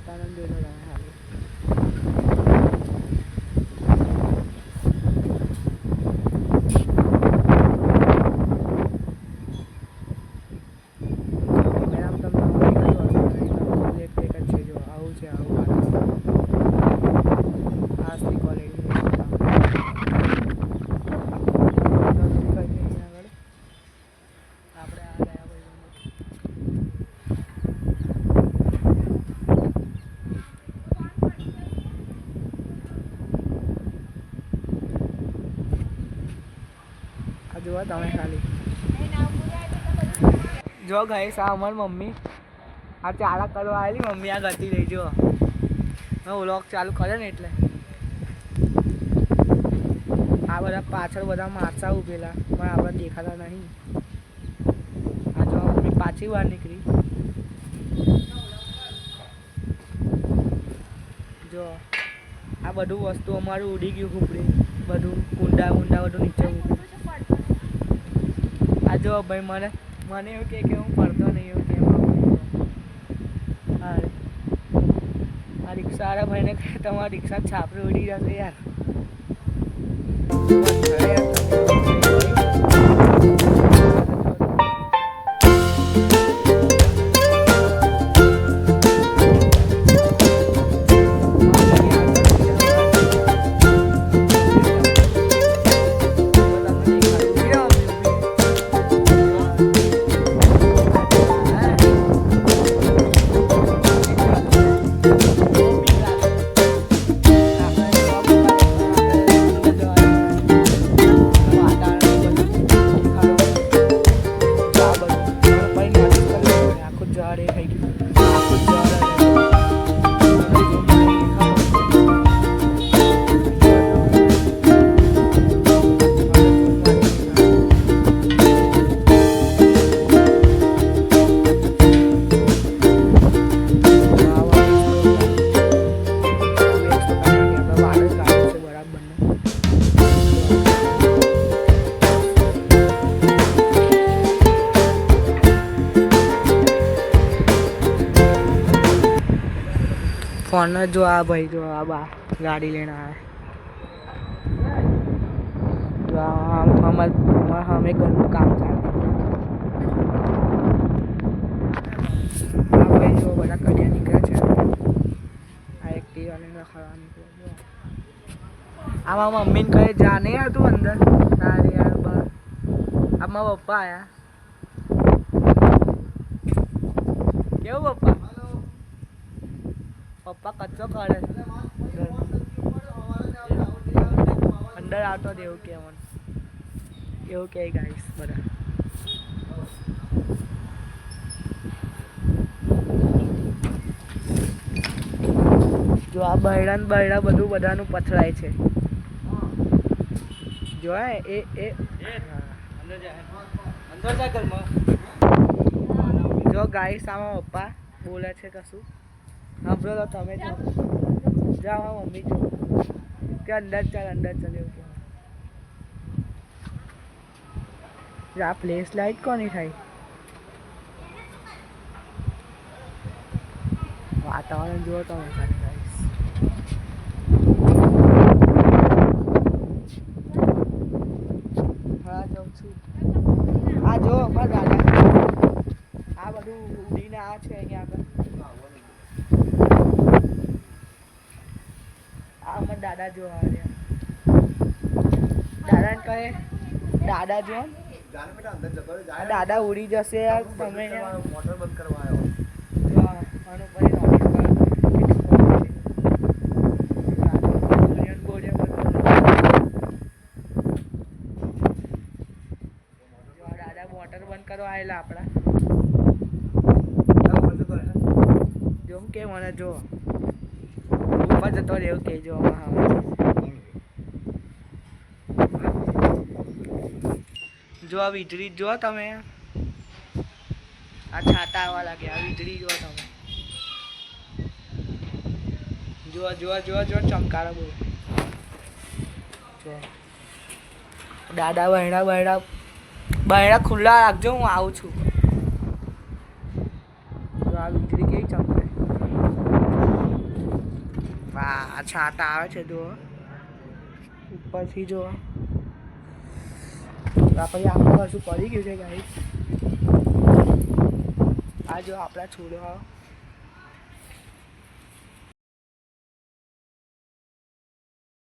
વાતાવરણ જોઈ લો તમે ખાલી. કેમેરામાં તમને એક જ છે. જો આવું છે, આવું વાતાવરણ આજની ક્વોલિટી આપણે આ ગયા ભાઈ જુઓ તમે ખાલી. જો ગાઈસ આ અમારી મમ્મી આ ચાલા કરવા આવેલી. મમ્મી આ ગતી રહી. જો મેં વ્લોગ ચાલુ કર્યો ને એટલે આ બધા પાછળ બધા મારસા ઉભેલા પણ આપણે દેખાતા નહીં. આ જો મમ્મી પાછી બહાર નીકળી. જો આ બધું વસ્તુ અમારું ઉડી ગયું. કૂપડી બધું ઊંડા બધું નીચે મૂક્યું. આ જો ભાઈ મને એવું કે હું પડતો નહીં એવું કેમ. હા આ રિક્ષાવાળા ભાઈને કહે તમારા રિક્ષા છાપરી ઉડી જશે યાર. ફોન જો આ ભાઈ જો આ બા ગાડી લઈને આવ્યા. જો અમે ઘરનું કામ ચાલે. આ ભાઈ જો બધા કડિયા નીકળે છે. આ એક્ટિવાને રખાડવા નીકળે. આમાં મમ્મીને કહે જા નહીં હતું અંદર. તારે યાર બા આમાં પપ્પા આવ્યા. કેવું પપ્પા? પપ્પા કચ્ચો કરે અંદર આવતો જ એવું કે મને એવું કે ગાઈસ બધા. જો આ બૈડા ને બૈડા બધું બધાનું પથરાય છે. જો એ જો ગાઈસ આમાં પપ્પા બોલે છે કશું સાંભળો તો તમે જાઓ. મમ્મી જો કે અંદર ચાલ એવું કે. આ પ્લેસ લાઈટ કોની થાય? વાતાવરણ જુઓ તમે ખાલી ગાઈસ. હા જાઉં છું. આ જો અમારા દાદા આ બધું ઉડીને આ છે અહીંયા આગળ. અમારા દાદા જો દાદાને કહે દાદા જો દાદા ઉડી જશે યાર. તમે મોટર બંધ કરવા આવ્યો. દાદા મોટર બંધ કરવા આવેલા આપણા. જો કે મને જો ઉપર જતો રહેવું કહેજો. જો આ વીજળી જો તમે આ છાતા આવવા લાગે. આ વીજળી જો તમે જો ચમકારો બહુ. જો દાદા બહેડા ખુલ્લા રાખજો. હું આવું છું. જો આ વીજળી કેવી ચમકે. આ છાંટા આવે છે જો ઉપરથી જો પછી આખું પાછું પડી ગયું છે ગાઈસ. આ જો આપણા છોડવા